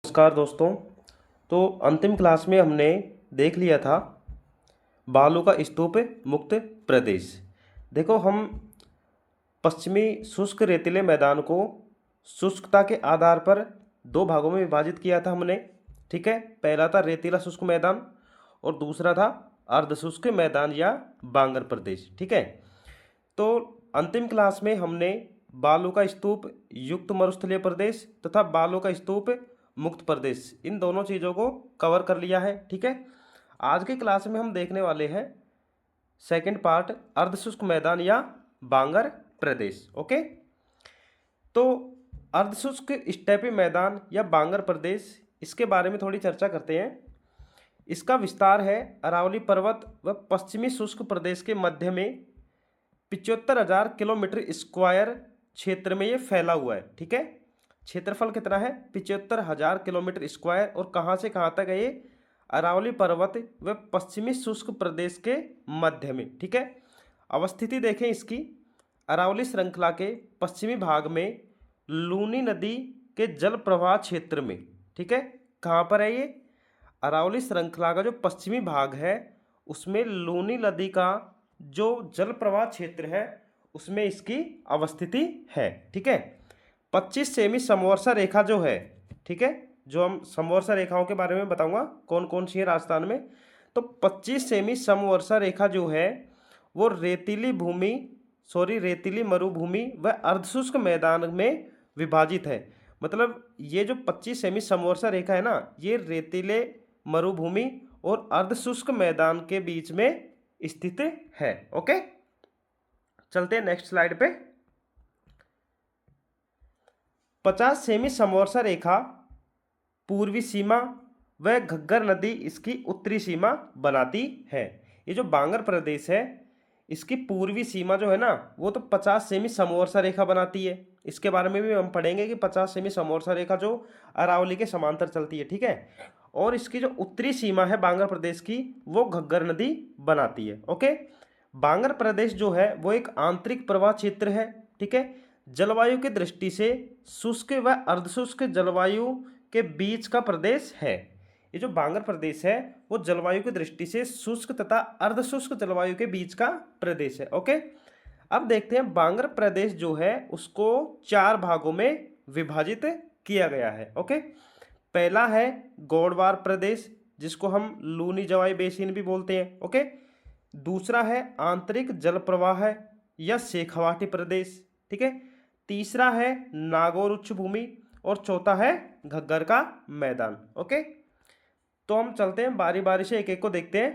नमस्कार दोस्तों। तो अंतिम क्लास में हमने देख लिया था बालू का स्तूप मुक्त प्रदेश। देखो, हम पश्चिमी शुष्क रेतीले मैदान को शुष्कता के आधार पर दो भागों में विभाजित किया था हमने। ठीक है, पहला था रेतीला शुष्क मैदान और दूसरा था अर्धशुष्क मैदान या बांगर प्रदेश। ठीक है, तो अंतिम क्लास में हमने बालू का स्तूप युक्त मरुस्थलीय प्रदेश तथा बालू का स्तूप मुक्त प्रदेश, इन दोनों चीज़ों को कवर कर लिया है। ठीक है, आज की क्लास में हम देखने वाले हैं सेकंड पार्ट, अर्धशुष्क मैदान या बांगर प्रदेश। ओके, तो अर्धशुष्क स्टेपी मैदान या बांगर प्रदेश, इसके बारे में थोड़ी चर्चा करते हैं। इसका विस्तार है अरावली पर्वत व पश्चिमी शुष्क प्रदेश के मध्य में 75,000 किलोमीटर स्क्वायर क्षेत्र में ये फैला हुआ है। ठीक है, क्षेत्रफल कितना है? 75,000 किलोमीटर स्क्वायर। और कहाँ से कहाँ तक है ये? अरावली पर्वत व पश्चिमी शुष्क प्रदेश के मध्य में। ठीक है, अवस्थिति देखें इसकी, अरावली श्रृंखला के पश्चिमी भाग में लूनी नदी के जल प्रवाह क्षेत्र में। ठीक है, कहाँ पर है ये? अरावली श्रृंखला का जो पश्चिमी भाग है उसमें लूनी नदी का जो जल प्रवाह क्षेत्र है उसमें इसकी अवस्थिति है। ठीक है, 25 सेमी समवर्षा रेखा जो है, ठीक है, जो हम समवर्षा रेखाओं के बारे में बताऊंगा कौन कौन सी है राजस्थान में। तो 25 सेमी समवर्षा रेखा जो है वो रेतीली मरुभूमि व अर्धशुष्क मैदान में विभाजित है। मतलब ये जो 25 सेमी समवर्षा रेखा है ना, ये रेतीले मरुभूमि और अर्धशुष्क मैदान के बीच में स्थित है। ओके, चलते हैं नेक्स्ट स्लाइड पे। 50 सेमी समवर्षा रेखा पूर्वी सीमा व घग्गर नदी इसकी उत्तरी सीमा बनाती है। ये जो बांगर प्रदेश है इसकी पूर्वी सीमा जो है ना वो तो 50 सेमी समवर्षा रेखा बनाती है। इसके बारे में भी हम पढ़ेंगे कि 50 सेमी समवर्षा रेखा जो अरावली के समांतर चलती है। ठीक है, और इसकी जो उत्तरी सीमा है बांगर प्रदेश की वो घग्गर नदी बनाती है। ओके, बांगर प्रदेश जो है वो एक आंतरिक प्रवाह क्षेत्र है। ठीक है, जलवायु की दृष्टि से शुष्क व अर्धशुष्क जलवायु के बीच का प्रदेश है। ये जो बांगर प्रदेश है वो जलवायु की दृष्टि से शुष्क तथा अर्धशुष्क जलवायु के बीच का प्रदेश है। ओके, अब देखते हैं बांगर प्रदेश जो है उसको 4 भागों में विभाजित किया गया है। ओके, पहला है गोडवार प्रदेश जिसको हम लूनी जवाई बेसिन भी बोलते हैं। ओके, दूसरा है आंतरिक जल प्रवाह या शेखावाटी प्रदेश। ठीक है, तीसरा है नागौर उच्च भूमि और चौथा है घग्गर का मैदान। ओके, तो हम चलते हैं बारी बारी से एक एक को देखते हैं।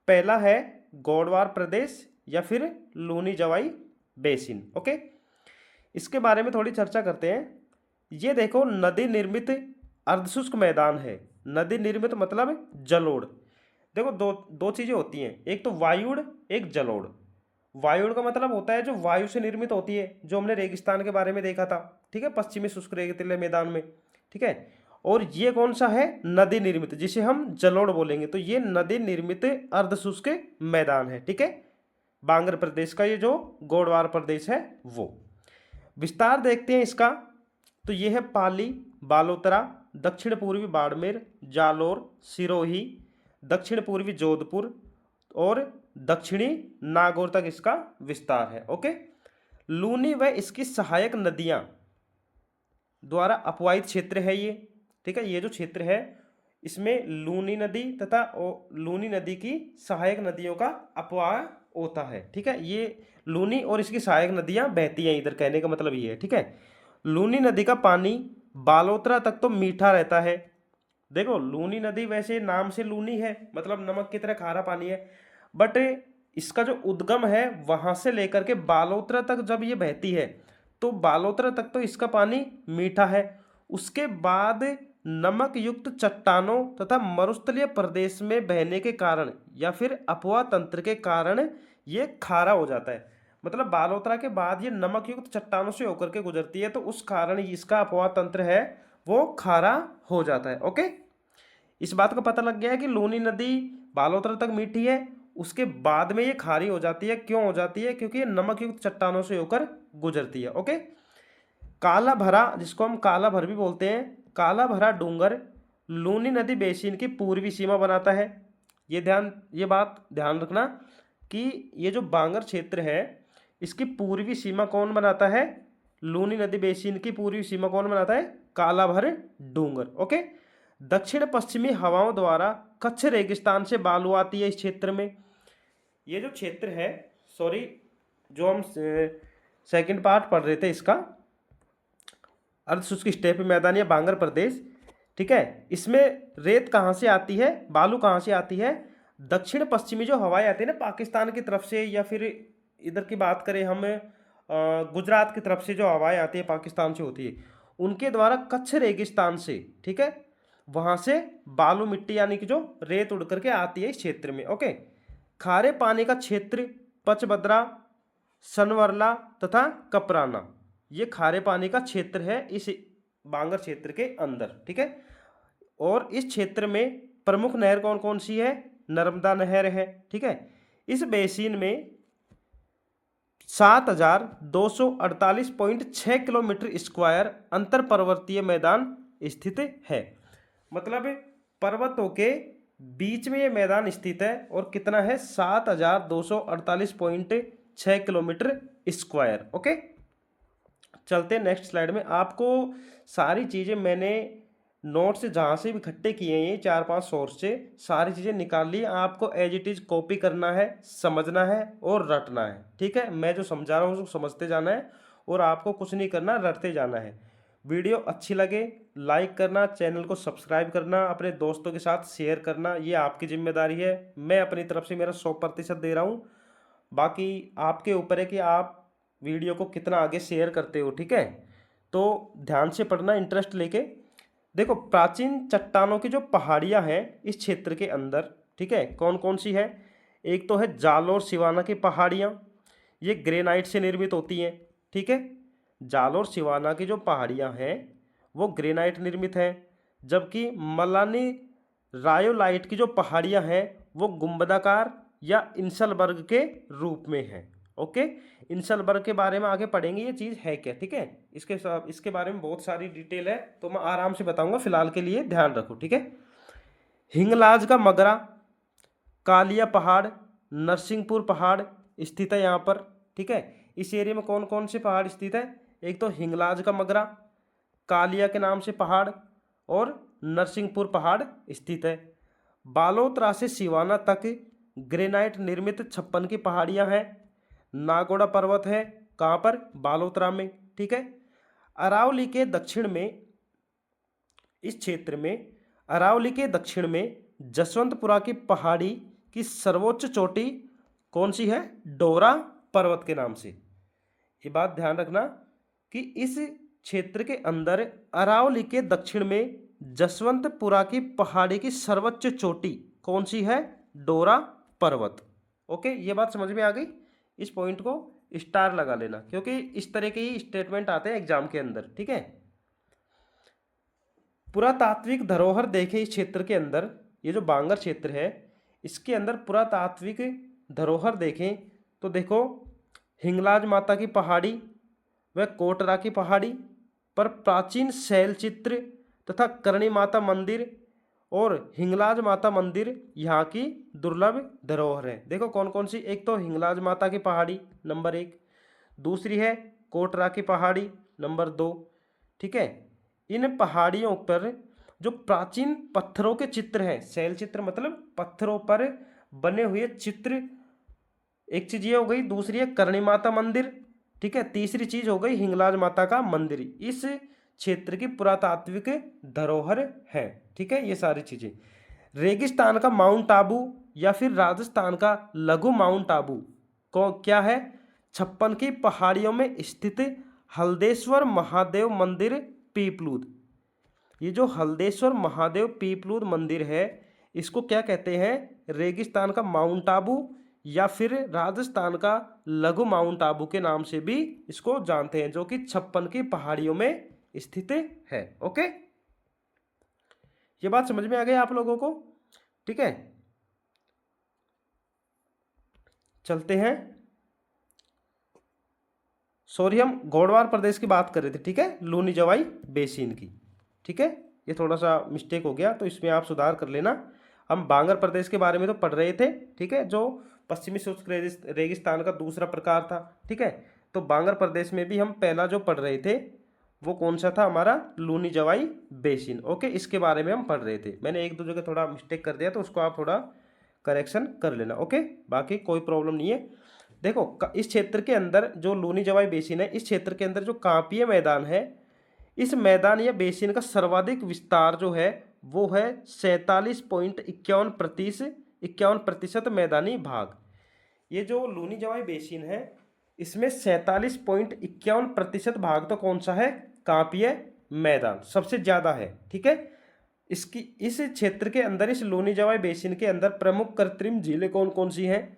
पहला है गोडवार प्रदेश या फिर लूनी जवाई बेसिन। ओके, इसके बारे में थोड़ी चर्चा करते हैं। ये देखो नदी निर्मित अर्धशुष्क मैदान है। नदी निर्मित मतलब जलोढ़। देखो दो चीज़ें होती हैं, एक तो वायुड़ एक जलोढ़। वायुड़ का मतलब होता है जो वायु से निर्मित होती है, जो हमने रेगिस्तान के बारे में देखा था। ठीक है, पश्चिमी शुष्क रेतीले मैदान में। ठीक है, और ये कौन सा है? नदी निर्मित, जिसे हम जलोढ़ बोलेंगे। तो ये नदी निर्मित अर्धशुष्क मैदान है। ठीक है, बांगर प्रदेश का ये जो गोडवार प्रदेश है वो। विस्तार देखते हैं इसका, तो ये है पाली, बालोतरा, दक्षिण पूर्वी बाड़मेर, जालोर, सिरोही, दक्षिण पूर्वी जोधपुर और दक्षिणी नागौर तक इसका विस्तार है। ओके, लूनी व इसकी सहायक नदियां द्वारा अपवाहित क्षेत्र है ये। ठीक है, ये जो क्षेत्र है इसमें लूनी नदी तथा लूनी नदी की सहायक नदियों का अपवाह होता है। ठीक है, ये लूनी और इसकी सहायक नदियां बहती हैं इधर, कहने का मतलब ये है। ठीक है, लूनी नदी का पानी बालोतरा तक तो मीठा रहता है। देखो लूनी नदी वैसे नाम से लूनी है, मतलब नमक की तरह खारा पानी है, बट इसका जो उद्गम है वहां से लेकर के बालोतरा तक जब ये बहती है तो बालोतरा तक तो इसका पानी मीठा है। उसके बाद नमक युक्त चट्टानों तथा मरुस्थलीय प्रदेश में बहने के कारण या फिर अपवाह तंत्र के कारण ये खारा हो जाता है। मतलब बालोतरा के बाद ये नमक युक्त चट्टानों से होकर के गुजरती है, तो उस कारण इसका अपवाह तंत्र है वो खारा हो जाता है। ओके, इस बात का पता लग गया है कि लूनी नदी बालोतरा तक मीठी है, उसके बाद में ये खारी हो जाती है। क्यों हो जाती है? क्योंकि ये नमक युक्त चट्टानों से होकर गुजरती है। ओके, काला भरा, जिसको हम काला भर भी बोलते हैं, काला भरा डूंगर लूनी नदी बेसिन की पूर्वी सीमा बनाता है। ये बात ध्यान रखना कि ये जो बांगर क्षेत्र है इसकी पूर्वी सीमा कौन बनाता है? लूनी नदी बेसिन की पूर्वी सीमा कौन बनाता है? कालाभर डूंगर। ओके। दक्षिण पश्चिमी हवाओं द्वारा कच्छ रेगिस्तान से बालू आती है इस क्षेत्र में। ये जो क्षेत्र है, सॉरी, जो हम सेकंड पार्ट पढ़ रहे थे इसका, अर्धशुष्क स्टेपी मैदान या बांगर प्रदेश, ठीक है, इसमें रेत कहाँ से आती है, बालू कहाँ से आती है? दक्षिण पश्चिमी जो हवाएं आती है ना पाकिस्तान की तरफ से, या फिर इधर की बात करें हम गुजरात की तरफ से जो हवाएं आती है पाकिस्तान से होती है, उनके द्वारा कच्छ रेगिस्तान से, ठीक है, वहाँ से बालू मिट्टी यानी कि जो रेत उड़ करके आती है इस क्षेत्र में। ओके। खारे पानी का क्षेत्र पचबदरा, सनवरला तथा कपराना, ये खारे पानी का क्षेत्र है इस बांगर क्षेत्र के अंदर, ठीक है। और इस क्षेत्र में प्रमुख नहर कौन कौन सी है? नर्मदा नहर है, ठीक है। इस बेसिन में 7248.6 किलोमीटर स्क्वायर अंतर पर्वतीय मैदान स्थित है। मतलब पर्वतों के बीच में ये मैदान स्थित है और कितना है? 7248.6 किलोमीटर स्क्वायर। ओके। चलते हैं नेक्स्ट स्लाइड में। आपको सारी चीज़ें मैंने नोट से जहाँ से भी इकट्ठे किए हैं, ये 4-5 सोर्स से सारी चीज़ें निकाल ली। आपको एज इट इज़ कॉपी करना है, समझना है और रटना है, ठीक है। मैं जो समझा रहा हूँ उसको समझते जाना है और आपको कुछ नहीं करना, रटते जाना है। वीडियो अच्छी लगे लाइक करना, चैनल को सब्सक्राइब करना, अपने दोस्तों के साथ शेयर करना, ये आपकी जिम्मेदारी है। मैं अपनी तरफ से मेरा 100% दे रहा हूँ, बाकी आपके ऊपर है कि आप वीडियो को कितना आगे शेयर करते हो, ठीक है। तो ध्यान से पढ़ना, इंटरेस्ट लेके। देखो, प्राचीन चट्टानों की जो पहाड़ियाँ हैं इस क्षेत्र के अंदर, ठीक है, कौन कौन सी है? एक तो है जालोर सिवाना की पहाड़ियाँ, ये ग्रेनाइट से निर्मित होती हैं, ठीक है। जालोर सिवाना की जो पहाड़ियाँ हैं वो ग्रेनाइट निर्मित हैं, जबकि मलानी रायोलाइट की जो पहाड़ियाँ हैं वो गुंबदाकार या इंसलबर्ग के रूप में हैं। ओके। इंसलबर्ग के बारे में आगे पढ़ेंगे, ये चीज़ है क्या, ठीक है। इसके बारे में बहुत सारी डिटेल है तो मैं आराम से बताऊंगा, फिलहाल के लिए ध्यान रखो, ठीक है। हिंगलाज का मगरा, कालिया पहाड़, नरसिंहपुर पहाड़ स्थित है यहाँ पर, ठीक है। इस एरिया में कौन कौन से पहाड़ स्थित है? एक तो हिंगलाज का मगरा, कालिया के नाम से पहाड़ और नरसिंहपुर पहाड़ स्थित है। बालोतरा से सिवाना तक ग्रेनाइट निर्मित 56 की पहाड़ियाँ हैं। नागोड़ा पर्वत है, कहाँ पर? बालोतरा में, ठीक है। अरावली के दक्षिण में, इस क्षेत्र में अरावली के दक्षिण में जसवंतपुरा की पहाड़ी की सर्वोच्च चोटी कौन सी है? डोरा पर्वत के नाम से। ये बात ध्यान रखना कि इस क्षेत्र के अंदर अरावली के दक्षिण में जसवंतपुरा की पहाड़ी की सर्वोच्च चोटी कौन सी है? डोरा पर्वत। ओके, ये बात समझ में आ गई। इस पॉइंट को स्टार लगा लेना क्योंकि इस तरह के ही स्टेटमेंट आते हैं एग्जाम के अंदर, ठीक है। पुरातात्विक धरोहर देखें इस क्षेत्र के अंदर, ये जो बांगर क्षेत्र है इसके अंदर पुरातात्विक धरोहर देखें तो देखो, हिंगलाज माता की पहाड़ी व कोटरा की पहाड़ी पर प्राचीन शैल चित्र तथा करणी माता मंदिर और हिंगलाज माता मंदिर यहाँ की दुर्लभ धरोहर है। देखो कौन कौन सी, एक तो हिंगलाज माता की पहाड़ी नंबर 1, दूसरी है कोटरा की पहाड़ी नंबर 2, ठीक है। इन पहाड़ियों पर जो प्राचीन पत्थरों के चित्र हैं, शैल चित्र मतलब पत्थरों पर बने हुए चित्र, एक चीज ये हो गई। दूसरी है करणी माता मंदिर, ठीक है। तीसरी चीज हो गई हिंगलाज माता का मंदिर, इस क्षेत्र की पुरातात्विक धरोहर है, ठीक है। ये सारी चीजें। रेगिस्तान का माउंट आबू या फिर राजस्थान का लघु माउंट आबू को क्या है? 56 की पहाड़ियों में स्थित हल्देश्वर महादेव मंदिर पीपलूद। ये जो हल्देश्वर महादेव पीपलूद मंदिर है इसको क्या कहते हैं? रेगिस्तान का माउंट आबू या फिर राजस्थान का लघु माउंट आबू के नाम से भी इसको जानते हैं, जो कि 56 की पहाड़ियों में स्थित है। ओके, ये बात समझ में आ गई आप लोगों को, ठीक है। चलते हैं, सॉरी हम गोडवार प्रदेश की बात कर रहे थे, ठीक है, लूनी जवाई बेसिन की, ठीक है। ये थोड़ा सा मिस्टेक हो गया, तो इसमें आप सुधार कर लेना। हम बांगर प्रदेश के बारे में तो पढ़ रहे थे, ठीक है, जो पश्चिमी शुष्क रेगिस्तान का दूसरा प्रकार था, ठीक है। तो बांगर प्रदेश में भी हम पहला जो पढ़ रहे थे वो कौन सा था, हमारा लूनी जवाई बेसिन। ओके, इसके बारे में हम पढ़ रहे थे। मैंने एक दो जगह थोड़ा मिस्टेक कर दिया, तो उसको आप थोड़ा करेक्शन कर लेना। ओके, बाकी कोई प्रॉब्लम नहीं है। देखो इस क्षेत्र के अंदर जो लूनी जवाई बेसिन है, इस क्षेत्र के अंदर जो कांपीय मैदान है, इस मैदान या बेसिन का सर्वाधिक विस्तार जो है वो है 47.51% मैदानी भाग। ये जो लूनी जवाई बेसिन है इसमें 47.51% भाग तो कौन सा है, कांपीय मैदान सबसे ज्यादा है, ठीक है। इसकी इस क्षेत्र के अंदर, इस लूनी जवाई बेसिन के अंदर प्रमुख कृत्रिम झीलें कौन कौन सी हैं।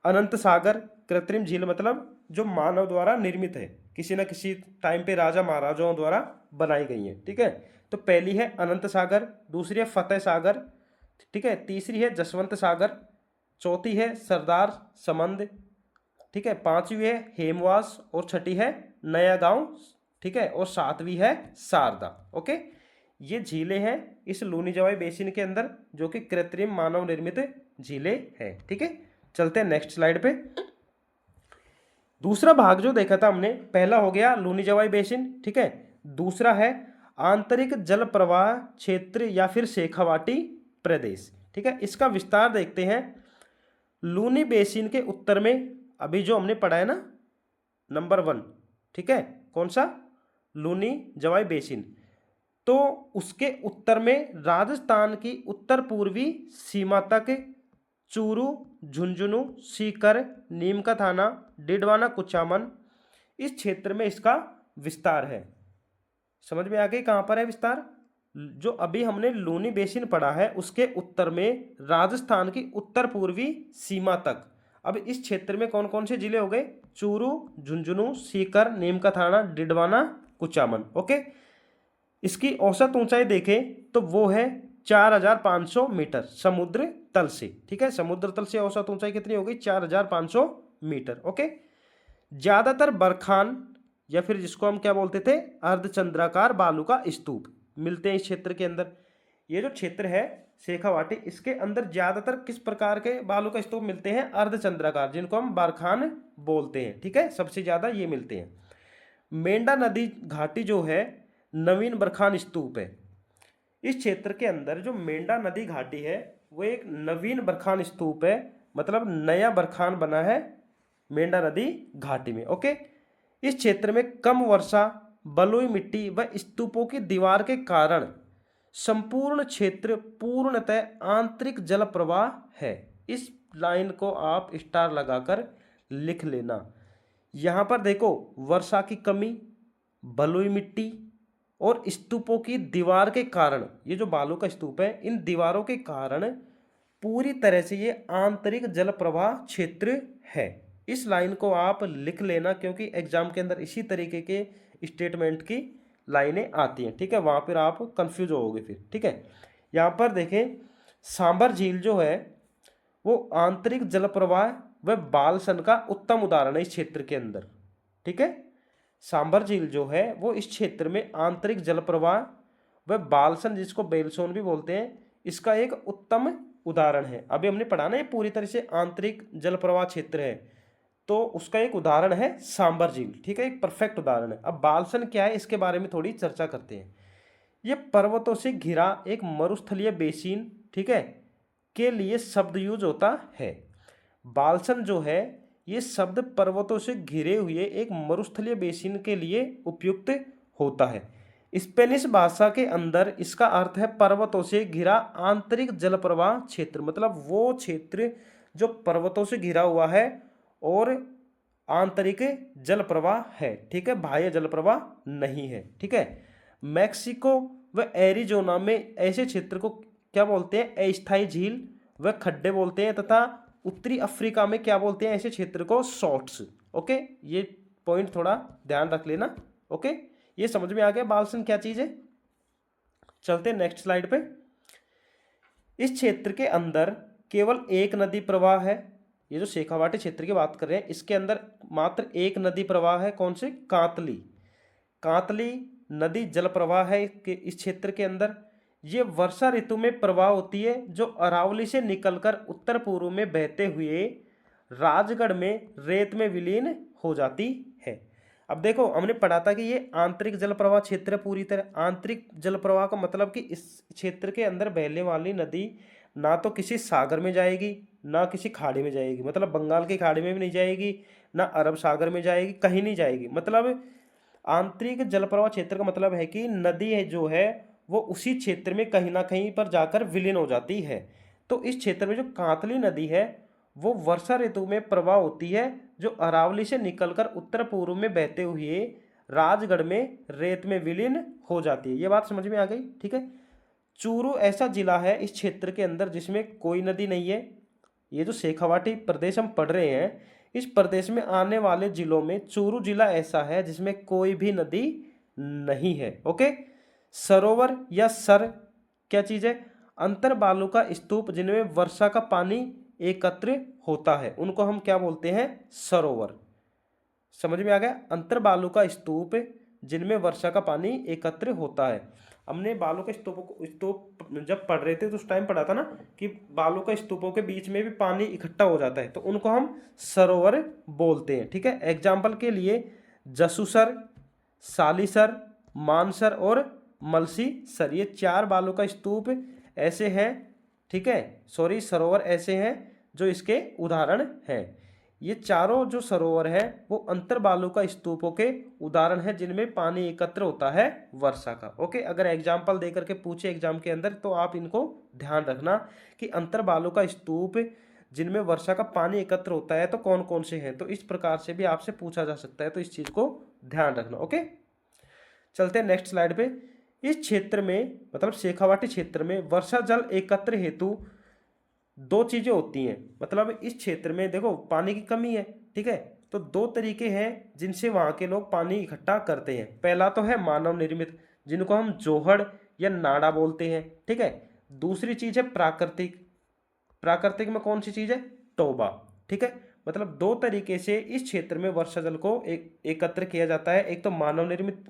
अनंत सागर कृत्रिम झील मतलब जो मानव द्वारा निर्मित है, किसी न किसी टाइम पे राजा महाराजाओं द्वारा बनाई गई है, ठीक है। तो पहली है अनंत सागर, दूसरी है फतेह सागर, ठीक है, तीसरी है जसवंत सागर, चौथी है सरदार समंद, ठीक है, पांचवी है हेमवास और छठी है नया गांव, ठीक है, और सातवीं है शारदा। ओके, ये झीलें हैं इस लूनी जवाई बेसिन के अंदर जो कि कृत्रिम मानव निर्मित झीलें हैं, ठीक है। चलते हैं नेक्स्ट स्लाइड पे। दूसरा भाग जो देखा था हमने, पहला हो गया लूनी जवाई बेसिन, ठीक है, दूसरा है आंतरिक जल प्रवाह क्षेत्र या फिर शेखावाटी प्रदेश, ठीक है। इसका विस्तार देखते हैं। लूनी बेसिन के उत्तर में अभी जो हमने पढ़ा है ना, नंबर 1, ठीक है, कौन सा, लूनी जवाई बेसिन, तो उसके उत्तर में राजस्थान की उत्तर पूर्वी सीमा तक चूरू, झुंझुनू, सीकर, नीम का थाना, डिडवाना, कुचामन, इस क्षेत्र में इसका विस्तार है। समझ में आ गई कहां पर है विस्तार। जो अभी हमने लूनी बेसिन पढ़ा है उसके उत्तर में राजस्थान की उत्तर पूर्वी सीमा तक। अब इस क्षेत्र में कौन कौन से जिले हो गए, चूरू, झुंझुनू, सीकर, नीम का थाना, डिडवाना, कुचामन। ओके, इसकी औसत ऊंचाई देखें तो वो है 4500 मीटर समुद्र तल से, ठीक है। समुद्र तल से औसत ऊंचाई कितनी हो गई, 4500 मीटर। ओके, ज्यादातर बरखान या फिर जिसको हम क्या बोलते थे, अर्धचंद्राकार बालू का स्तूप मिलते हैं इस क्षेत्र के अंदर। ये जो क्षेत्र है शेखावाटी, इसके अंदर ज्यादातर किस प्रकार के बालू का स्तूप मिलते हैं, अर्धचंद्राकार, जिनको हम बरखान बोलते हैं, ठीक है, सबसे ज्यादा ये मिलते हैं। मेंढा नदी घाटी जो है नवीन बरखान स्तूप है। इस क्षेत्र के अंदर जो मेंढा नदी घाटी है वो एक नवीन बरखान स्तूप है, मतलब नया बरखान बना है मेंढा नदी घाटी में। ओके, इस क्षेत्र में कम वर्षा, बलुई मिट्टी व स्तूपों की दीवार के कारण संपूर्ण क्षेत्र पूर्णतः आंतरिक जल प्रवाह है। इस लाइन को आप स्टार लगाकर लिख लेना। यहां पर देखो, वर्षा की कमी, बलुई मिट्टी और स्तूपों की दीवार के कारण, ये जो बालू का स्तूप है, इन दीवारों के कारण पूरी तरह से ये आंतरिक जल प्रवाह क्षेत्र है। इस लाइन को आप लिख लेना, क्योंकि एग्जाम के अंदर इसी तरीके के स्टेटमेंट की लाइनें आती हैं, ठीक है, वहां पर आप कंफ्यूज होगे फिर, ठीक है। यहाँ पर देखें, सांबर झील जो है वो आंतरिक जल प्रवाह व बालसन का उत्तम उदाहरण है इस क्षेत्र के अंदर, ठीक है। सांबर झील जो है वो इस क्षेत्र में आंतरिक जल प्रवाह व बालसन, जिसको बेलसोन भी बोलते हैं, इसका एक उत्तम उदाहरण है। अभी हमने पढ़ा ना, ये पूरी तरह से आंतरिक जल प्रवाह क्षेत्र है, तो उसका एक उदाहरण है सांबर झील, ठीक है, एक परफेक्ट उदाहरण है। अब बालसन क्या है, इसके बारे में थोड़ी चर्चा करते हैं। ये पर्वतों से घिरा एक मरुस्थलीय बेसिन, ठीक है, के लिए शब्द यूज होता है। बालसन जो है ये शब्द पर्वतों से घिरे हुए एक मरुस्थलीय बेसिन के लिए उपयुक्त होता है। स्पेनिश भाषा के अंदर इसका अर्थ है पर्वतों से घिरा आंतरिक जल प्रवाह क्षेत्र, मतलब वो क्षेत्र जो पर्वतों से घिरा हुआ है और आंतरिक जल प्रवाह है, ठीक है, बाह्य जल प्रवाह नहीं है, ठीक है। मैक्सिको व एरिजोना में ऐसे क्षेत्र को क्या बोलते हैं, अस्थायी झील व खड्डे बोलते हैं, तथा उत्तरी अफ्रीका में क्या बोलते हैं ऐसे क्षेत्र को, शॉर्ट्स। ओके, ये पॉइंट थोड़ा ध्यान रख लेना। ओके, ये समझ में आ गया बालसन क्या चीज है। चलते नेक्स्ट स्लाइड पे। इस क्षेत्र के अंदर केवल एक नदी प्रवाह है। ये जो शेखावाटी क्षेत्र की बात कर रहे हैं, इसके अंदर मात्र एक नदी प्रवाह है, कौन सी, कांतली। कांतली नदी जल प्रवाह है इस क्षेत्र के अंदर। ये वर्षा ऋतु में प्रवाह होती है, जो अरावली से निकलकर उत्तर पूर्व में बहते हुए राजगढ़ में रेत में विलीन हो जाती है। अब देखो, हमने पढ़ा था कि ये आंतरिक जल प्रवाह क्षेत्र है पूरी तरह। आंतरिक जल प्रवाह का मतलब कि इस क्षेत्र के अंदर बहने वाली नदी ना तो किसी सागर में जाएगी, ना किसी खाड़ी में जाएगी, मतलब बंगाल की खाड़ी में भी नहीं जाएगी, ना अरब सागर में जाएगी, कहीं नहीं जाएगी। मतलब आंतरिक जल प्रवाह क्षेत्र का मतलब है कि नदी है जो है वो उसी क्षेत्र में कहीं ना कहीं पर जाकर विलीन हो जाती है। तो इस क्षेत्र में जो कांतली नदी है वो वर्षा ऋतु में प्रवाह होती है, जो अरावली से निकलकर उत्तर पूर्व में बहते हुए राजगढ़ में रेत में विलीन हो जाती है। ये बात समझ में आ गई, ठीक है। चूरू ऐसा जिला है इस क्षेत्र के अंदर जिसमें कोई नदी नहीं है। ये जो शेखावाटी प्रदेश हम पढ़ रहे हैं, इस प्रदेश में आने वाले जिलों में चूरू जिला ऐसा है जिसमें कोई भी नदी नहीं है। ओके। सरोवर या सर क्या चीज है? अंतर बालू का स्तूप जिनमें वर्षा का पानी एकत्र होता है, उनको हम क्या बोलते हैं? सरोवर। समझ में आ गया? अंतर बालू का स्तूप जिनमें वर्षा का पानी एकत्र होता है। हमने बालू के स्तूप जब पढ़ रहे थे तो उस टाइम पढ़ा था ना कि बालू के स्तूपों के बीच में भी पानी इकट्ठा हो जाता है, तो उनको हम सरोवर बोलते हैं, ठीक है। एग्जाम्पल के लिए जसूसर, सालीसर, मानसर और मलसीसर, ये 4 बालू का स्तूप ऐसे हैं, ठीक है, सॉरी सरोवर ऐसे हैं जो इसके उदाहरण हैं। ये चारों जो सरोवर है वो अंतर बालू का स्तूपों के उदाहरण है जिनमें पानी एकत्र होता है वर्षा का। ओके। अगर एग्जाम्पल देकर के पूछे एग्जाम के अंदर तो आप इनको ध्यान रखना कि अंतर बालू का स्तूप जिनमें वर्षा का पानी एकत्र होता है तो कौन कौन से हैं, तो इस प्रकार से भी आपसे पूछा जा सकता है, तो इस चीज को ध्यान रखना। ओके, चलते हैं नेक्स्ट स्लाइड पे। इस क्षेत्र में मतलब शेखावाटी क्षेत्र में वर्षा जल एकत्र हेतु 2 चीजें होती हैं। मतलब इस क्षेत्र में देखो पानी की कमी है, ठीक है, तो 2 तरीके हैं जिनसे वहां के लोग पानी इकट्ठा करते हैं। पहला तो है मानव निर्मित, जिनको हम जोहड़ या नाड़ा बोलते हैं, ठीक है। दूसरी चीज है प्राकृतिक। प्राकृतिक में कौन सी चीज है? टोबा, ठीक है। मतलब 2 तरीके से इस क्षेत्र में वर्षा जल को एकत्र किया जाता है। एक तो मानव निर्मित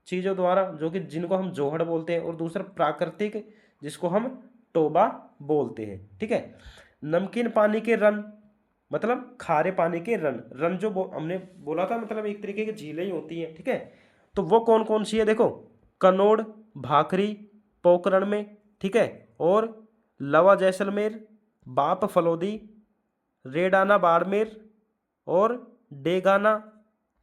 चीजों द्वारा जो कि जिनको हम जोहड़ बोलते हैं, और दूसरा प्राकृतिक जिसको हम टोबा बोलते हैं, ठीक है। नमकीन पानी के रन मतलब खारे पानी के रन, रन जो हमने बोला था मतलब एक तरीके की झीलें ही होती हैं, ठीक है। तो वो कौन कौन सी है? देखो, कनोड़, भाखरी, पोखरण में, ठीक है, और लवा जैसलमेर, बाप फलोदी, रेडाना बाड़मेर और डेगाना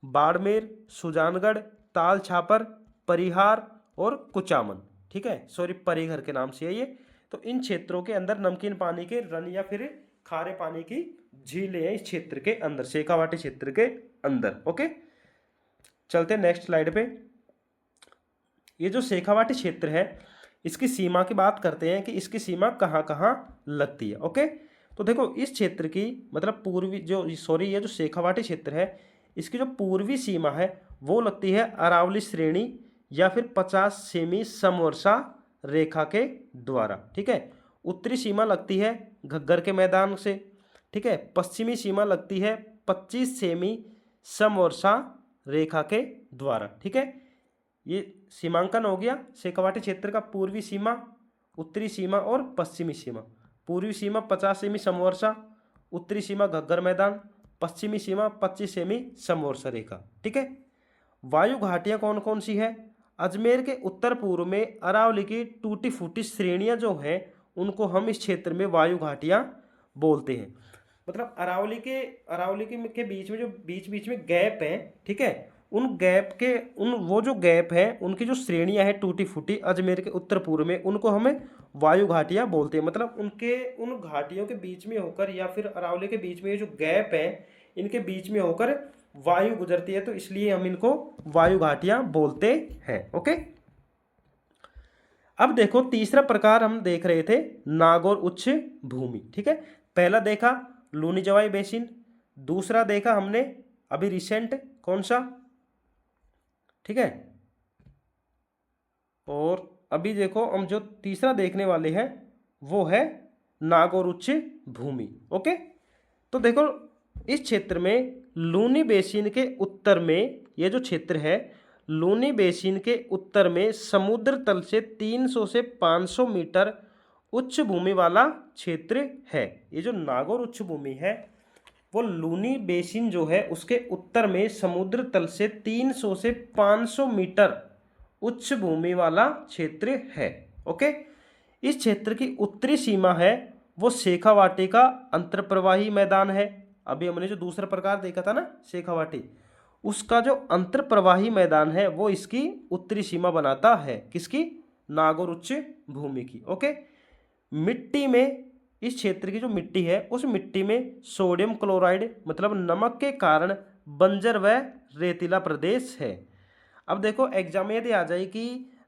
बाड़मेर, सुजानगढ़, ताल छापर, परिहार और कुचामन, ठीक है, सॉरी परिहर के नाम से है ये। तो इन क्षेत्रों के अंदर नमकीन पानी के रन या फिर खारे पानी की झीलें हैं इस क्षेत्र के अंदर, शेखावाटी क्षेत्र के अंदर। ओके, चलते हैं नेक्स्ट स्लाइड पे। ये जो शेखावाटी क्षेत्र है इसकी सीमा की बात करते हैं कि इसकी सीमा कहाँ कहाँ लगती है। ओके, तो देखो इस क्षेत्र की मतलब पूर्वी ये जो शेखावाटी क्षेत्र है इसकी जो पूर्वी सीमा है वो लगती है अरावली श्रेणी या फिर 50 सेमी समवर्षा रेखा के द्वारा, ठीक है। उत्तरी सीमा लगती है घग्गर के मैदान से, ठीक है। पश्चिमी सीमा लगती है 25 सेमी समवर्षा रेखा के द्वारा, ठीक है। ये सीमांकन हो गया शेखावाटी क्षेत्र का। पूर्वी सीमा, उत्तरी सीमा और पश्चिमी सीमा। पूर्वी सीमा 50 सेमी समवर्षा, उत्तरी सीमा घग्गर मैदान, पश्चिमी सीमा 25 सेमी समवर्षा रेखा, ठीक है। वायु घाटियाँ कौन कौन सी है? अजमेर के उत्तर पूर्व में अरावली की टूटी फूटी श्रेणियाँ जो हैं उनको हम इस क्षेत्र में वायु घाटियाँ बोलते हैं। मतलब अरावली के बीच में जो बीच में गैप है, ठीक है, उन गैप के वो जो गैप है उनकी जो श्रेणियाँ हैं टूटी फूटी अजमेर के उत्तर पूर्व में, उनको हमें वायु घाटियाँ बोलते हैं। मतलब उन घाटियों के बीच में होकर या फिर अरावली के बीच में ये जो गैप है इनके बीच में होकर वायु गुजरती है, तो इसलिए हम इनको वायु घाटियां बोलते हैं। ओके, अब देखो तीसरा प्रकार हम देख रहे थे नागौर उच्च भूमि, ठीक है। पहला देखा लूनी जवाई बेसिन, दूसरा देखा हमने अभी रिसेंट कौन सा, ठीक है, और अभी देखो हम जो तीसरा देखने वाले हैं वो है नागौर उच्च भूमि। ओके, तो देखो इस क्षेत्र में लूनी बेसिन के उत्तर में ये जो क्षेत्र है लूनी बेसिन के उत्तर में समुद्र तल से 300 से 500 मीटर उच्च भूमि वाला क्षेत्र है। ये जो नागौर उच्च भूमि है वो लूनी बेसिन जो है उसके उत्तर में समुद्र तल से 300 से 500 मीटर उच्च भूमि वाला क्षेत्र है। ओके, इस क्षेत्र की उत्तरी सीमा है वो शेखावाटी का अंतर्प्रवाही मैदान है। अभी हमने जो दूसरा प्रकार देखा था ना शेखावाटी, उसका जो अंतर्प्रवाही मैदान है वो इसकी उत्तरी सीमा बनाता है, किसकी? नागौर उच्च भूमि की। ओके, मिट्टी में, इस क्षेत्र की जो मिट्टी है उस मिट्टी में सोडियम क्लोराइड मतलब नमक के कारण बंजर व रेतीला प्रदेश है। अब देखो एग्जाम में यदि आ जाए कि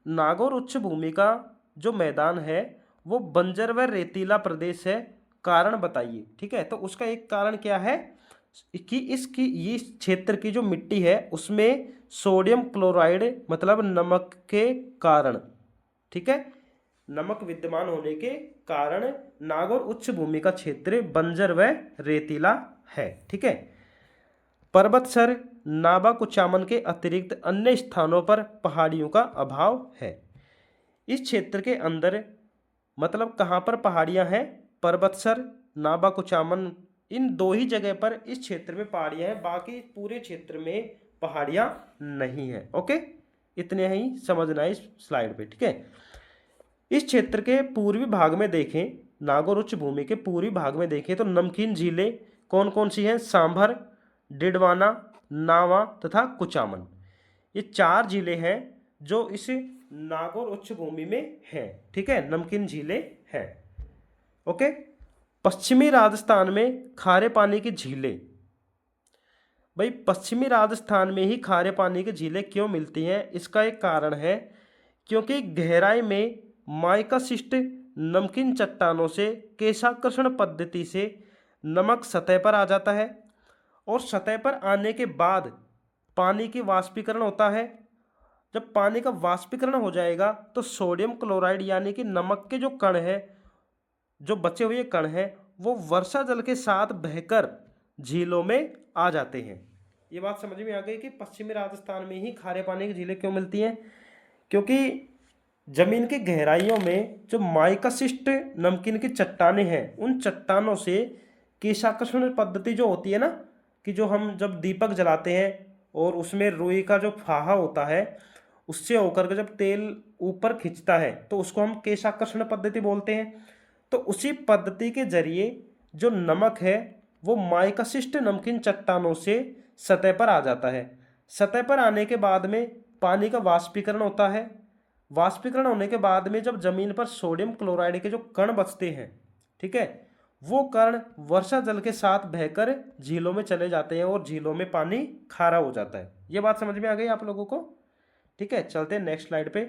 नागौर उच्च भूमि का जो मैदान है वो बंजर व रेतीला प्रदेश है, कारण बताइए। ठीक है, तो उसका एक कारण क्या है कि इसकी ये क्षेत्र की जो मिट्टी है उसमें सोडियम क्लोराइड मतलब नमक के कारण, ठीक है, नमक विद्यमान होने के कारण नागौर उच्च भूमि का क्षेत्र बंजर व रेतीला है। ठीक है, पर्वतसर नाबा कुचामन के अतिरिक्त अन्य स्थानों पर पहाड़ियों का अभाव है। इस क्षेत्र के अंदर मतलब कहाँ पर पहाड़ियाँ हैं? पर्वतसर नाबा कुचामन, इन दो ही जगह पर इस क्षेत्र में पहाड़ियाँ हैं, बाकी पूरे क्षेत्र में पहाड़ियाँ नहीं हैं। ओके, इतने ही समझना है इस स्लाइड पे। ठीक है, इस क्षेत्र के पूर्वी भाग में देखें, नागौर उच्च भूमि के पूर्वी भाग में देखें तो नमकीन झीलें कौन कौन सी हैं? सांभर, डिडवाना, नावा तथा कुचामन। ये 4 झीलें हैं जो इस नागौर उच्च भूमि में हैं। ठीक है, नमकीन झीलें हैं। ओके, पश्चिमी राजस्थान में खारे पानी की झीलें। भाई पश्चिमी राजस्थान में ही खारे पानी की झीलें क्यों मिलती हैं? इसका एक कारण है क्योंकि गहराई में माइकासिस्ट नमकीन चट्टानों से केशाकर्षण पद्धति से नमक सतह पर आ जाता है और सतह पर आने के बाद पानी की वाष्पीकरण होता है। जब पानी का वाष्पीकरण हो जाएगा तो सोडियम क्लोराइड यानी कि नमक के जो कण है, जो बचे हुए कण हैं, वो वर्षा जल के साथ बहकर झीलों में आ जाते हैं। ये बात समझ में आ गई कि पश्चिमी राजस्थान में ही खारे पानी की झीलें क्यों मिलती हैं? क्योंकि जमीन की गहराइयों में जो माइकासिस्ट नमकीन की चट्टानें हैं, उन चट्टानों से केशाकर्षण पद्धति जो होती है ना, कि जो हम जब दीपक जलाते हैं और उसमें रुई का जो फाहा होता है उससे होकर के जब तेल ऊपर खिंचता है तो उसको हम केशाकर्षण पद्धति बोलते हैं। तो उसी पद्धति के जरिए जो नमक है वो माइकासिस्ट नमकीन चट्टानों से सतह पर आ जाता है। सतह पर आने के बाद में पानी का वाष्पीकरण होता है। वाष्पीकरण होने के बाद में जब जमीन पर सोडियम क्लोराइड के जो कण बचते हैं, ठीक है, वो कण वर्षा जल के साथ बहकर झीलों में चले जाते हैं और झीलों में पानी खारा हो जाता है। ये बात समझ में आ गई आप लोगों को? ठीक है, चलते हैं नेक्स्ट स्लाइड पे।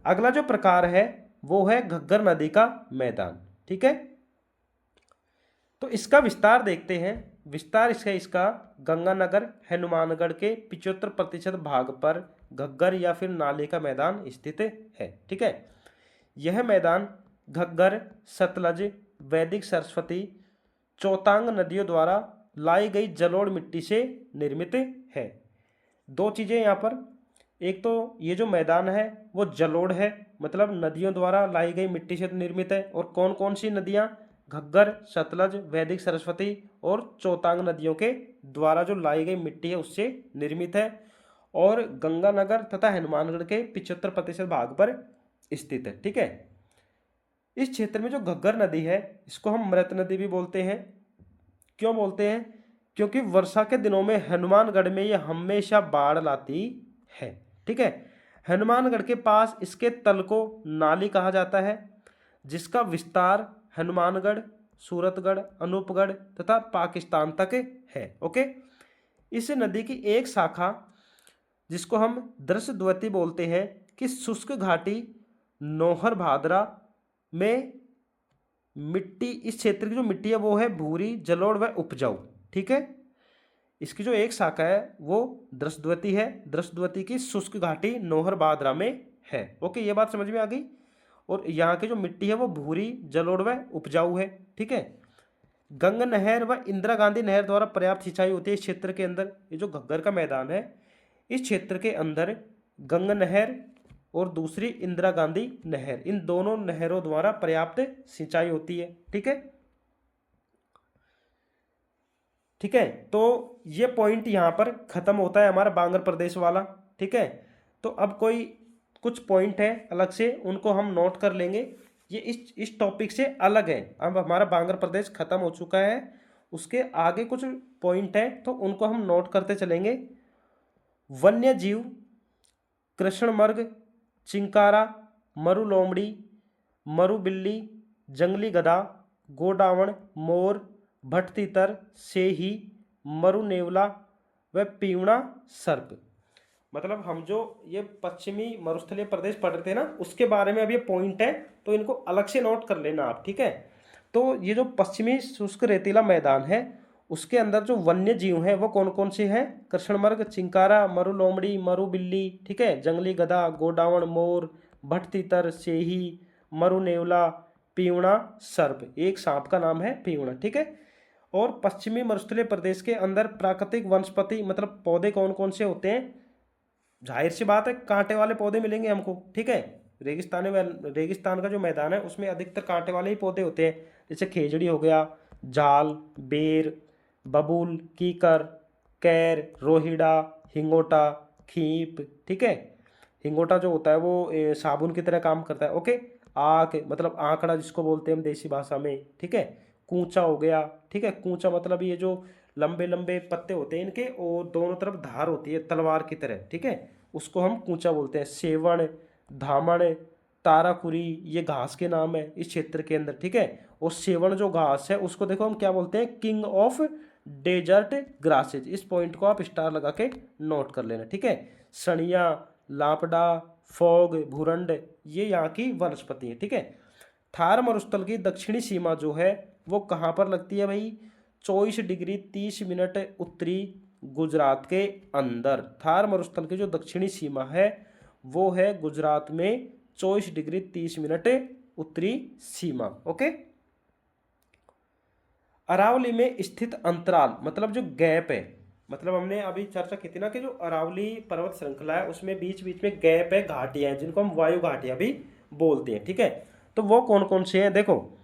अगला जो प्रकार है वो है घग्गर नदी का मैदान। ठीक है, तो इसका विस्तार देखते हैं। विस्तार इसका गंगानगर हनुमानगढ़ के 75% भाग पर घग्गर या फिर नाले का मैदान स्थित है। ठीक है, यह मैदान घग्गर, सतलज, वैदिक सरस्वती, चौतांग नदियों द्वारा लाई गई जलोढ़ मिट्टी से निर्मित है। 2 चीज़ें यहाँ पर, एक तो ये जो मैदान है वो जलोढ़ है मतलब नदियों द्वारा लाई गई मिट्टी से निर्मित है। और कौन कौन सी नदियाँ? घग्गर, सतलज, वैदिक सरस्वती और चौतांग नदियों के द्वारा जो लाई गई मिट्टी है उससे निर्मित है। और गंगानगर तथा हनुमानगढ़ के 75% भाग पर स्थित है। ठीक है, इस क्षेत्र में जो घग्गर नदी है इसको हम मृत नदी भी बोलते हैं। क्यों बोलते हैं? क्योंकि वर्षा के दिनों में हनुमानगढ़ में ये हमेशा बाढ़ लाती है। ठीक है, हनुमानगढ़ के पास इसके तल को नाली कहा जाता है जिसका विस्तार हनुमानगढ़, सूरतगढ़, अनूपगढ़ तथा पाकिस्तान तक है। ओके, इस नदी की एक शाखा जिसको हम दृश्यद्वती बोलते हैं कि शुष्क घाटी नौहर भादरा में मिट्टी, इस क्षेत्र की जो मिट्टी है वो है भूरी, जलोढ़ व उपजाऊ। ठीक है, इसकी जो एक शाखा है वो दृश्यद्वती है। दृश्यद्वती की शुष्क घाटी नौहर भादरा में है। ओके, ये बात समझ में आ गई। और यहाँ की जो मिट्टी है वो भूरी, जलोढ़ व उपजाऊ है। ठीक है, गंगा नहर व इंदिरा गांधी नहर द्वारा पर्याप्त सिंचाई होती है इस क्षेत्र के अंदर। ये जो घग्गर का मैदान है इस क्षेत्र के अंदर गंगा नहर और दूसरी इंदिरा गांधी नहर, इन दोनों नहरों द्वारा पर्याप्त सिंचाई होती है। ठीक है, ठीक है। तो ये पॉइंट यहाँ पर खत्म होता है हमारा बांगर प्रदेश वाला। ठीक है, तो अब कोई कुछ पॉइंट है अलग से, उनको हम नोट कर लेंगे। ये इस टॉपिक से अलग है। अब हमारा बांगर प्रदेश खत्म हो चुका है, उसके आगे कुछ पॉइंट है तो उनको हम नोट करते चलेंगे। वन्य जीव, कृष्णमृग, चिंकारा, मरु लोमड़ी, मरु बिल्ली, जंगली गधा, गोडावण, मोर, भटतीतर, सेही, मरु नेवला व पीवड़ा सर्प। मतलब हम जो ये पश्चिमी मरुस्थलीय प्रदेश पढ़ रहे थे ना, उसके बारे में अब ये पॉइंट है, तो इनको अलग से नोट कर लेना आप। ठीक है, तो ये जो पश्चिमी शुष्क रेतीला मैदान है उसके अंदर जो वन्य जीव हैं वो कौन कौन से हैं? कृष्णमृग, चिंकारा, मरु लोमड़ी, मरु बिल्ली, ठीक है, जंगली गधा, गोडावण, मोर, भटतीतर, सेही, मरु नेवला, पीवड़ा सर्प। एक सांप का नाम है पीवड़ा। ठीक है, और पश्चिमी मरुस्थलीय प्रदेश के अंदर प्राकृतिक वनस्पति मतलब पौधे कौन कौन से होते हैं? जाहिर सी बात है कांटे वाले पौधे मिलेंगे हमको। ठीक है, रेगिस्तान का जो मैदान है उसमें अधिकतर कांटे वाले ही पौधे होते हैं, जैसे खेजड़ी हो गया, जाल, बेर, बबूल, कीकर, कैर, रोहिड़ा, हिंगोटा, खीप। ठीक है, हिंगोटा जो होता है वो साबुन की तरह काम करता है। ओके, आक मतलब आंकड़ा जिसको बोलते हैं हम देसी भाषा में। ठीक है, कूचा हो गया। ठीक है, कूचा मतलब ये जो लंबे लंबे पत्ते होते हैं इनके और दोनों तरफ धार होती है तलवार की तरह। ठीक है, उसको हम कूचा बोलते हैं। सेवण, धामण, ताराकुरी, ये घास के नाम है इस क्षेत्र के अंदर। ठीक है, और सेवण जो घास है उसको देखो हम क्या बोलते हैं? King of desert grasses. इस पॉइंट को आप स्टार लगा के नोट कर लेना। ठीक है, सणिया, लापडा, फॉग, भूरंड, ये यहाँ की वनस्पति है। ठीक है, थार मरुस्थल की दक्षिणी सीमा जो है वो कहाँ पर लगती है भाई? 24 डिग्री 30 मिनट उत्तरी गुजरात के अंदर। थार मरुस्थल की जो दक्षिणी सीमा है वो है गुजरात में 24 डिग्री 30 मिनट उत्तरी सीमा। ओके, अरावली में स्थित अंतराल मतलब जो गैप है, मतलब हमने अभी चर्चा की थी ना कि जो अरावली पर्वत श्रृंखला है उसमें बीच बीच में गैप है, घाटियां हैं जिनको हम वायु घाटियां भी बोलते हैं। ठीक है, तो वो कौन कौन से हैं? देखो,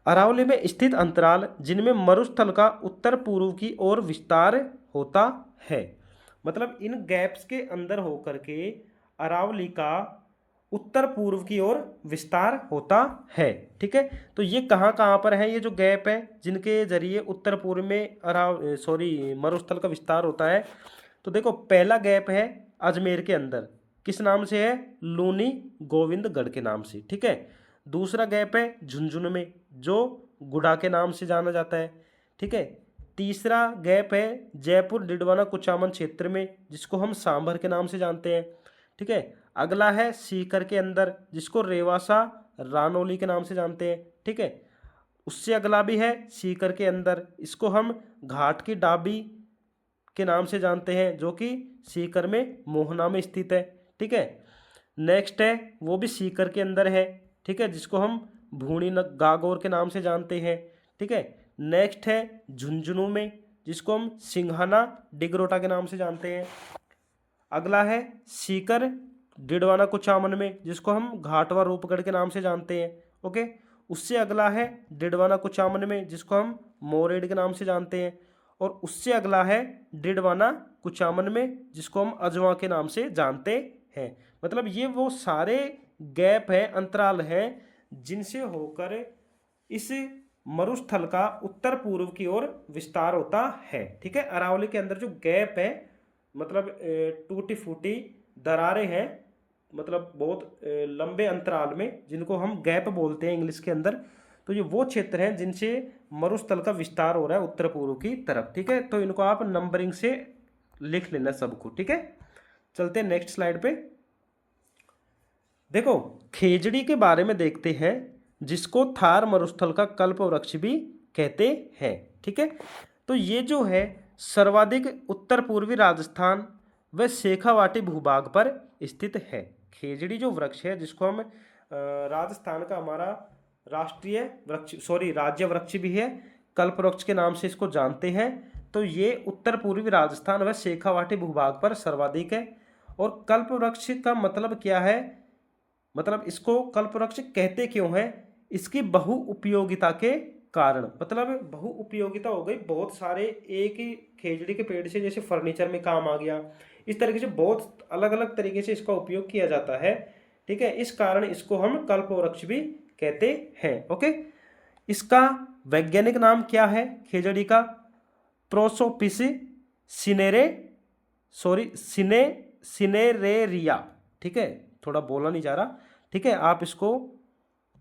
अरावली में स्थित अंतराल जिनमें मरुस्थल का उत्तर पूर्व की ओर विस्तार होता है। मतलब इन गैप्स के अंदर होकर के अरावली का उत्तर पूर्व की ओर विस्तार होता है। ठीक है, तो ये कहाँ कहाँ पर है? ये जो गैप है जिनके जरिए उत्तर पूर्व में मरुस्थल का विस्तार होता है। तो देखो, पहला गैप है अजमेर के अंदर, किस नाम से है? लूनी गोविंदगढ़ के नाम से। ठीक है, दूसरा गैप है झुंझुनू में जो गुड़ा के नाम से जाना जाता है। ठीक है, तीसरा गैप है जयपुर डिडवाना कुचामन क्षेत्र में जिसको हम सांभर के नाम से जानते हैं। ठीक है, अगला है सीकर के अंदर जिसको रेवासा रानौली के नाम से जानते हैं। ठीक है, उससे अगला भी है सीकर के अंदर, इसको हम घाट की डाबी के नाम से जानते हैं जो कि सीकर में मोहना में स्थित है। ठीक है, नेक्स्ट है वो भी सीकर के अंदर है। ठीक है, जिसको हम भूणी गागोर के नाम से जानते हैं। ठीक है, नेक्स्ट है झुंझुनू में जिसको हम सिंघाना डिगरोटा के नाम से जानते हैं। अगला है सीकर डिडवाना कुचामन में जिसको हम घाटवा रूपगढ़ के नाम से जानते हैं। ओके, उससे अगला है डिडवाना कुचामन में जिसको हम मोरेड के नाम से जानते हैं, और उससे अगला है डिडवाना कुचामन में जिसको हम अजवा के नाम से जानते हैं। मतलब ये वो सारे गैप है, अंतराल है जिनसे होकर इस मरुस्थल का उत्तर पूर्व की ओर विस्तार होता है। ठीक है, अरावली के अंदर जो गैप है मतलब टूटी फूटी दरारें हैं, मतलब बहुत लंबे अंतराल में, जिनको हम गैप बोलते हैं इंग्लिश के अंदर। तो ये वो क्षेत्र हैं जिनसे मरुस्थल का विस्तार हो रहा है उत्तर पूर्व की तरफ। ठीक है, तो इनको आप नंबरिंग से लिख लेना सबको। ठीक है, चलते हैं नेक्स्ट स्लाइड पे। देखो, खेजड़ी के बारे में देखते हैं जिसको थार मरुस्थल का कल्प वृक्ष भी कहते हैं। ठीक है, तो ये जो है सर्वाधिक उत्तर पूर्वी राजस्थान व शेखावाटी भूभाग पर स्थित है। खेजड़ी जो वृक्ष है जिसको हम राजस्थान का हमारा राष्ट्रीय वृक्ष राज्य वृक्ष भी है, कल्प वृक्ष के नाम से इसको जानते हैं, तो ये उत्तर पूर्वी राजस्थान व शेखावाटी भूभाग पर सर्वाधिक है। और कल्पवृक्ष का मतलब क्या है, मतलब इसको कल्पवृक्ष कहते क्यों हैं, इसकी बहु उपयोगिता के कारण। मतलब बहु उपयोगिता हो गई, बहुत सारे एक ही खेजड़ी के पेड़ से जैसे फर्नीचर में काम आ गया, इस तरीके से बहुत अलग अलग तरीके से इसका उपयोग किया जाता है। ठीक है, इस कारण इसको हम कल्पवृक्ष भी कहते हैं। ओके, इसका वैज्ञानिक नाम क्या है खेजड़ी का? Prosopis cineraria. ठीक है, थोड़ा बोला नहीं जा रहा। ठीक है, आप इसको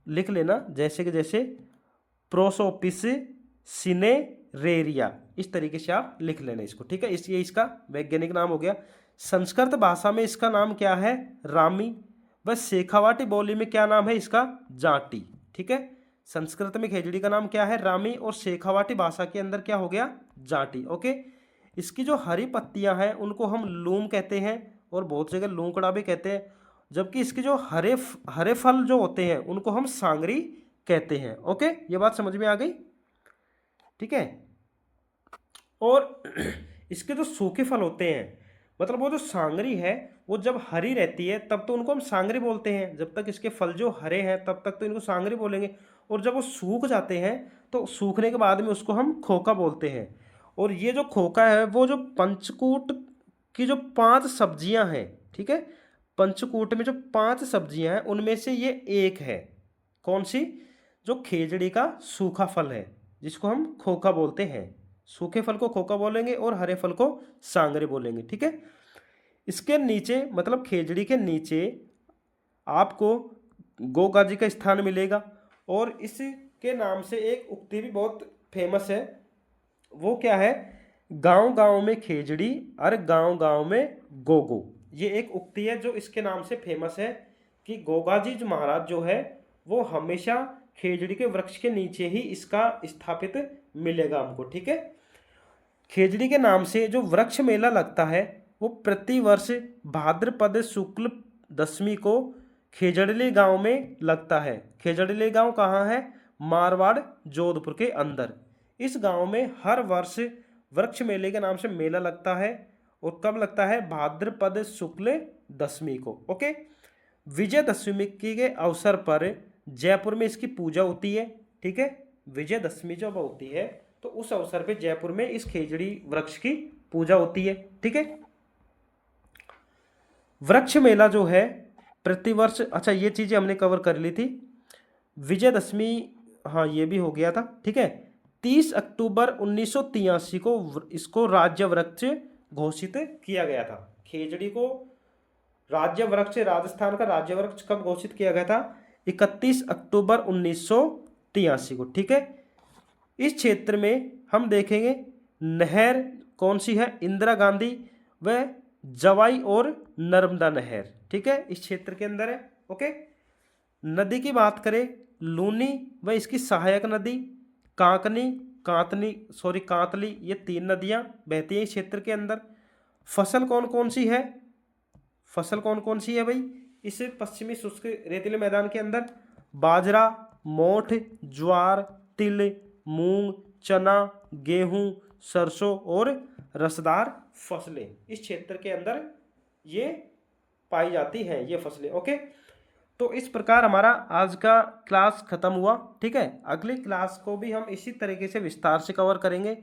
लिख लेना जैसे कि जैसे प्रोसोपिस सिनेरेरिया, इस तरीके से आप लिख लेना इसको। ठीक है, ये इसका वैज्ञानिक नाम हो गया। संस्कृत भाषा में इसका नाम क्या है? रामी। व शेखावाटी बोली में क्या नाम है इसका? जाटी। ठीक है, संस्कृत में खेजड़ी का नाम क्या है? रामी। और शेखावाटी भाषा के अंदर क्या हो गया? जाटी। ओके, इसकी जो हरी पत्तियां हैं उनको हम लूम कहते हैं, और बहुत जगह लूंकड़ा भी कहते हैं। जबकि इसके जो हरे फल जो होते हैं उनको हम सांगरी कहते हैं। ओके, ये बात समझ में आ गई? ठीक है, और इसके जो सूखे फल होते हैं, मतलब वो जो सांगरी है वो जब हरी रहती है तब तो उनको हम सांगरी बोलते हैं, जब तक इसके फल जो हरे हैं तब तक तो इनको सांगरी बोलेंगे। और जब वो सूख जाते हैं तो सूखने के बाद में उसको हम खोका बोलते हैं। और ये जो खोका है वो जो पंचकूट की जो 5 सब्जियां हैं, ठीक है, पंचकूट में जो 5 सब्जियां हैं उनमें से ये एक है। कौन सी? जो खेजड़ी का सूखा फल है जिसको हम खोका बोलते हैं। सूखे फल को खोका बोलेंगे और हरे फल को सांगरे बोलेंगे। ठीक है, इसके नीचे मतलब खेजड़ी के नीचे आपको गोगाजी का स्थान मिलेगा। और इसके नाम से एक उक्ति भी बहुत फेमस है, वो क्या है? गांव गांव में खेजड़ी और गांव गांव में गोगो। ये एक उक्ति है जो इसके नाम से फेमस है कि गोगाजी महाराज जो है वो हमेशा खेजड़ी के वृक्ष के नीचे ही इसका स्थापित मिलेगा हमको। ठीक है, खेजड़ी के नाम से जो वृक्ष मेला लगता है वो प्रतिवर्ष भाद्रपद शुक्ल दशमी को खेजड़ली गांव में लगता है। खेजड़ली गांव कहाँ है? मारवाड़ जोधपुर के अंदर। इस गांव में हर वर्ष वृक्ष मेले के नाम से मेला लगता है। और कब लगता है? भाद्रपद शुक्ल दशमी को। ओके, विजयदशमी के अवसर पर जयपुर में इसकी पूजा होती है। ठीक है, विजयदशमी जब होती है तो उस अवसर पे जयपुर में इस खेजड़ी वृक्ष की पूजा होती है। ठीक है, वृक्ष मेला जो है प्रतिवर्ष, अच्छा ये चीजें हमने कवर कर ली थी। विजयदशमी, हाँ ये भी हो गया था। ठीक है, 30 अक्टूबर 1983 को इसको राज्य वृक्ष घोषित किया गया था। खेजड़ी को राज्य वृक्ष, राजस्थान का राज्य वृक्ष कब घोषित किया गया था? 31 अक्टूबर 1983 को। ठीक है, इस क्षेत्र में हम देखेंगे नहर कौन सी है? इंदिरा गांधी व जवाई और नर्मदा नहर। ठीक है, इस क्षेत्र के अंदर है। ओके, नदी की बात करें, लूनी व इसकी सहायक नदी, कांतली, ये 3 नदियां बहती हैं इस क्षेत्र के अंदर। फसल कौन कौन सी है? फसल कौन कौन सी है भाई इस पश्चिमी शुष्क रेतीले मैदान के अंदर? बाजरा, मोठ, ज्वार, तिल, मूंग, चना, गेहूं, सरसों और रसदार फसलें इस क्षेत्र के अंदर ये पाई जाती हैं, ये फसलें। ओके, तो इस प्रकार हमारा आज का क्लास खत्म हुआ। ठीक है, अगली क्लास को भी हम इसी तरीके से विस्तार से कवर करेंगे।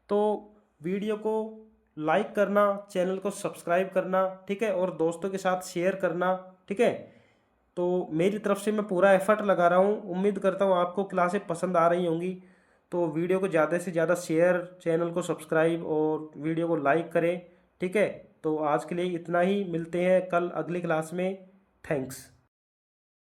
तो वीडियो को लाइक करना, चैनल को सब्सक्राइब करना, ठीक है, और दोस्तों के साथ शेयर करना। ठीक है, तो मेरी तरफ से मैं पूरा एफर्ट लगा रहा हूँ। उम्मीद करता हूँ आपको क्लासें पसंद आ रही होंगी। तो वीडियो को ज़्यादा से ज़्यादा शेयर, चैनल को सब्सक्राइब और वीडियो को लाइक करें। ठीक है, तो आज के लिए इतना ही, मिलते हैं कल अगली क्लास में। थैंक्स।